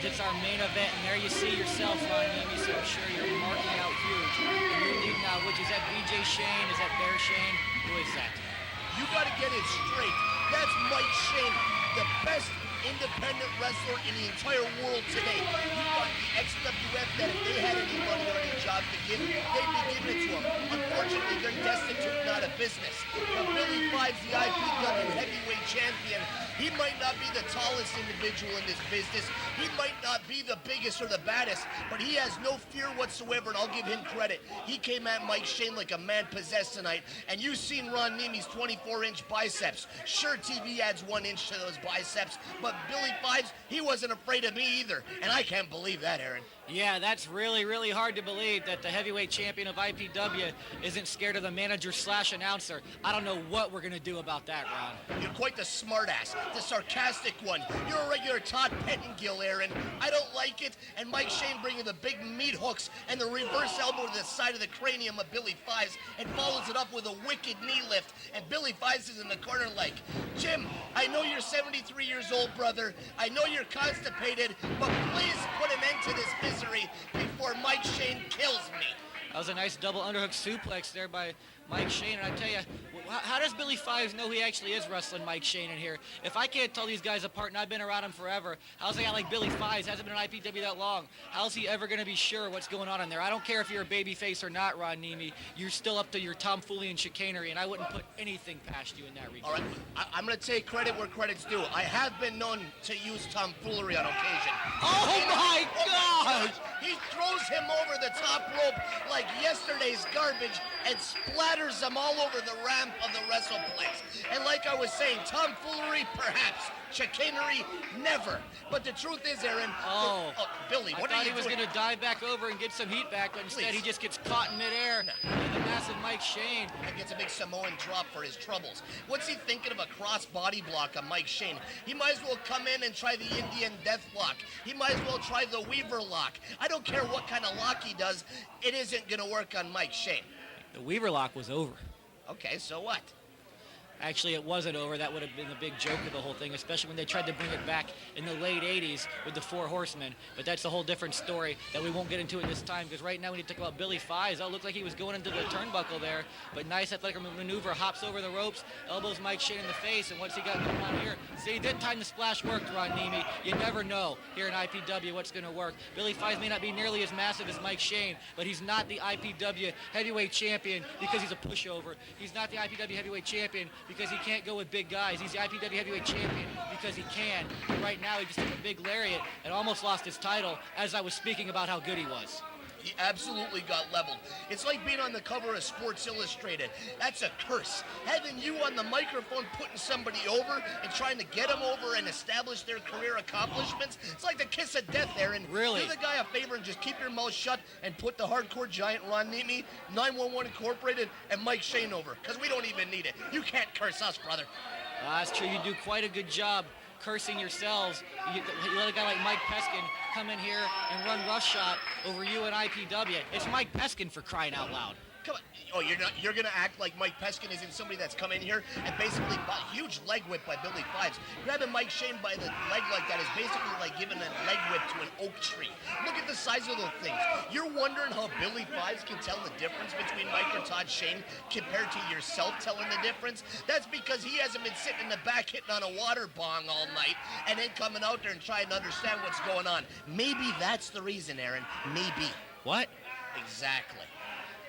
it's our main event, and there you see yourself, Neimi, so I'm sure you're marking out huge. And you're leading out, which is that BJ Shane? Is that Bear Shane? Who is that? You got to get it straight. That's Mike Shane, the best independent wrestler in the entire world today. You got the XWF that if they had any money or any job to give, they'd be giving it to him. Unfortunately, they're destitute and out of business. But Billy Fives, the IPW heavyweight champion, he might not be the tallest individual in this business. He might not be the biggest or the baddest, but he has no fear whatsoever, and I'll give him credit. He came at Mike Shane like a man possessed tonight, and you've seen Ron Neimi's 24-inch biceps. Sure, TV adds 1 inch to those biceps, but Billy Fives, he wasn't afraid of me either, and I can't believe that, Aaron. Yeah, that's really, really hard to believe that the heavyweight champion of IPW isn't scared of the manager / announcer. I don't know what we're going to do about that, Ron. You're quite the smartass, the sarcastic one. You're a regular Todd Pettengill, Aaron. I don't like it, and Mike Shane bringing the big meat hooks and the reverse elbow to the side of the cranium of Billy Fives and follows it up with a wicked knee lift, and Billy Fives is in the corner like, Jim, I know you're 73 years old, brother. I know you're constipated, but please put an end to this misery before Mike Shane kills me. That was a nice double underhook suplex there by Mike Shane, and I tell you, how does Billy Fives know he actually is wrestling Mike Shane in here? If I can't tell these guys apart, and I've been around him forever, how's a guy like Billy Fives, hasn't been in IPW that long, how's he ever going to be sure what's going on in there? I don't care if you're a babyface or not, Ron Neimi, you're still up to your tomfoolery and chicanery, and I wouldn't put anything past you in that regard. All right, I'm going to take credit where credit's due. I have been known to use tomfoolery on occasion. Oh my God! He throws him over the top rope like yesterday's garbage and splatters them all over the ramp of the WrestlePlex. And like I was saying, tomfoolery, perhaps. Chicanery, never. But the truth is, Aaron, Billy, what are you doing? I thought he was going to dive back over and get some heat back, but instead he just gets caught in midair. And the massive Mike Shane. And gets a big Samoan drop for his troubles. What's he thinking of a cross body block on Mike Shane? He might as well come in and try the Indian death lock. He might as well try the Weaver lock. I don't care what kind of lock he does. It isn't going to work on Mike Shane. The Weaver lock was over. Okay, so what? Actually, it wasn't over. That would have been the big joke of the whole thing, especially when they tried to bring it back in the late 80s with the Four Horsemen. But that's a whole different story that we won't get into at this time, because right now we need to talk about Billy Fives. It looked like he was going into the turnbuckle there, but nice athletic maneuver, hops over the ropes, elbows Mike Shane in the face, and what's he got going on here? See, he did time the splash worked, Ron Neimi. You never know here in IPW what's going to work. Billy Fives may not be nearly as massive as Mike Shane, but he's not the IPW heavyweight champion because he's a pushover. He's not the IPW heavyweight champion because he can't go with big guys. He's the IPW heavyweight champion because he can. And right now, he just took a big lariat and almost lost his title as I was speaking about how good he was. He absolutely got leveled. It's like being on the cover of Sports Illustrated. That's a curse. Having you on the microphone putting somebody over and trying to get them over and establish their career accomplishments, it's like the kiss of death, Aaron. Really? Do the guy a favor and just keep your mouth shut and put the hardcore giant Ron Neimi, 911 Incorporated, and Mike Shane over, because we don't even need it. You can't curse us, brother. That's true. You do quite a good job cursing yourselves. You let a guy like Mike Peskin come in here and run roughshod over you and IPW. It's Mike Peskin, for crying out loud. Come on. Oh, you're gonna act like Mike Peskin isn't somebody that's come in here and basically a huge leg whip by Billy Fives. Grabbing Mike Shane by the leg like that is basically like giving a leg whip to an oak tree. Look at the size of the things. You're wondering how Billy Fives can tell the difference between Mike or Todd Shane compared to yourself telling the difference? That's because he hasn't been sitting in the back hitting on a water bong all night and then coming out there and trying to understand what's going on. Maybe that's the reason, Aaron. Maybe. What? Exactly.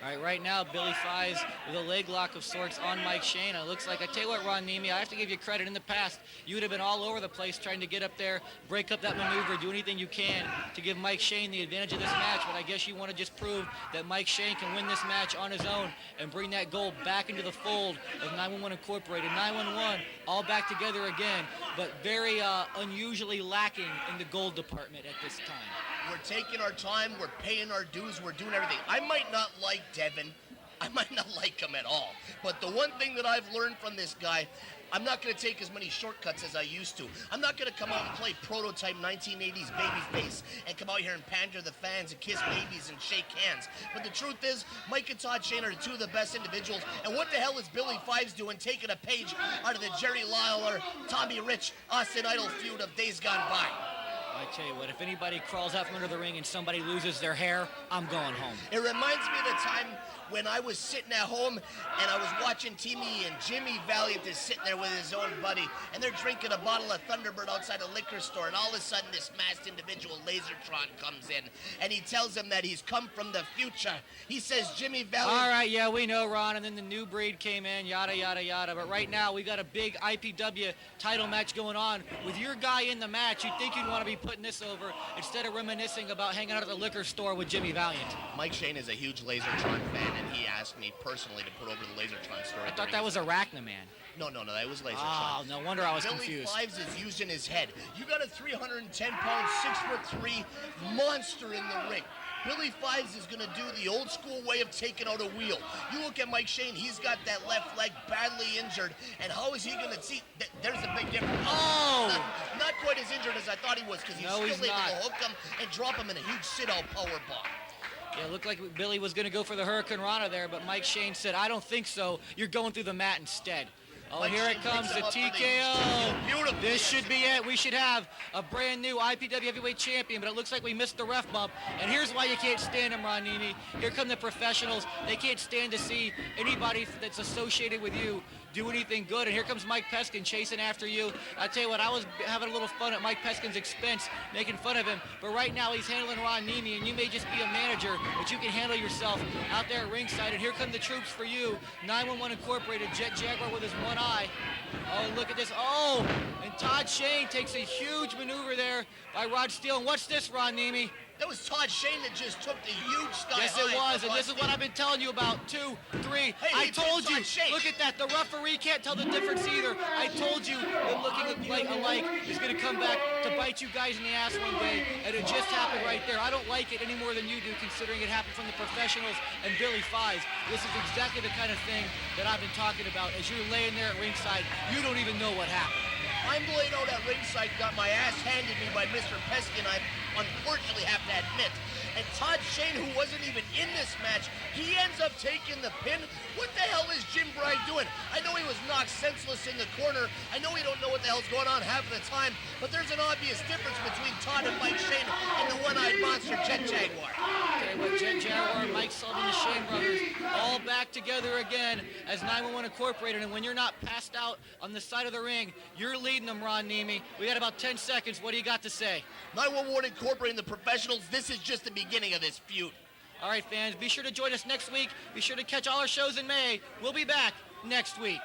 All right, right now, Billy Fives with a leg lock of sorts on Mike Shane. It looks like, I tell you what, Ron Neimi, I have to give you credit. In the past, you would have been all over the place trying to get up there, break up that maneuver, do anything you can to give Mike Shane the advantage of this match. But I guess you want to just prove that Mike Shane can win this match on his own and bring that gold back into the fold of 911 Incorporated. 911 all back together again, but very unusually lacking in the gold department at this time. We're taking our time, we're paying our dues, we're doing everything. I might not like Devin, I might not like him at all, but the one thing that I've learned from this guy, I'm not going to take as many shortcuts as I used to. I'm not going to come out and play prototype 1980s babyface and come out here and pander the fans and kiss babies and shake hands. But the truth is, Mike and Todd Shane are two of the best individuals, and what the hell is Billy Fives doing taking a page out of the Jerry Lawler, Tommy Rich, Austin Idol feud of days gone by? I tell you what, if anybody crawls out from under the ring and somebody loses their hair, I'm going home. It reminds me of the time when I was sitting at home and I was watching TV and Jimmy Valiant is sitting there with his own buddy and they're drinking a bottle of Thunderbird outside a liquor store, and all of a sudden this masked individual, Lasertron, comes in and he tells him that he's come from the future. He says, Jimmy Valiant... All right, yeah, we know, Ron, and then the new breed came in, yada, yada, yada. But right now, we got a big IPW title match going on. With your guy in the match, you'd think you'd want to be putting this over instead of reminiscing about hanging out at the liquor store with Jimmy Valiant. Mike Shane is a huge Lasertron fan, and he asked me personally to put over the Lasertron story. I thought that was Arachnaman. No, that was Lasertron. Oh, no wonder I was Billy confused. Fives is using his head. You got a 310-pound, 6'3" monster in the ring. Billy Fives is going to do the old school way of taking out a wheel. You look at Mike Shane, he's got that left leg badly injured, and how is he going to see? There's a big difference. Oh! Not quite as injured as I thought he was, because he's still able to hook him and drop him in a huge sit-out power bomb. Yeah, it looked like Billy was going to go for the Hurricane Rana there, but Mike Shane said, I don't think so. You're going through the mat instead. Oh, Mike here Shane it comes, the TKO. TKO. This should be it. We should have a brand new IPW heavyweight champion, but it looks like we missed the ref bump. And here's why you can't stand him, Ron Neimi. Here come the professionals. They can't stand to see anybody that's associated with you do anything good. And here comes Mike Peskin chasing after you. I tell you what, I was having a little fun at Mike Peskin's expense, making fun of him. But right now he's handling Ron Neimi, and you may just be a manager, but you can handle yourself out there at ringside. And here come the troops for you. 911 Incorporated, Jet Jaguar with his one eye. Oh, look at this. Oh, and Todd Shane takes a huge maneuver there by Rod Steele. And what's this, Ron Neimi? That was Todd Shane that just took the huge sky Yes, it was, and this is what I've been telling you about. 2, 3. I told you. Look at that. The referee can't tell the difference either. I told you that looking alike is going to come back to bite you guys in the ass one day, and it just happened right there. I don't like it any more than you do, considering it happened from the professionals and Billy Fives. This is exactly the kind of thing that I've been talking about. As you're laying there at ringside, you don't even know what happened. I'm laying out at ringside, got my ass handed me by Mr. Peskin, I unfortunately have to admit. And Todd Shane, who wasn't even in this match, he ends up taking the pin. What the hell is Jim Bride doing? I know he was knocked senseless in the corner. I know he don't know what the hell's going on half of the time, but there's an obvious difference between Todd and Mike Shane and the one-eyed monster, Jet Jaguar. Okay, well, Jet Jaguar, Mike Sullivan, the Shane brothers, all back together again as 911 Incorporated. And when you're not passed out on the side of the ring, you're leading them, Ron Neimi. We got about 10 seconds. What do you got to say? 911 Incorporated and the professionals, this is just the beginning of this feud. All right, fans, be sure to join us next week. Be sure to catch all our shows in May. We'll be back next week.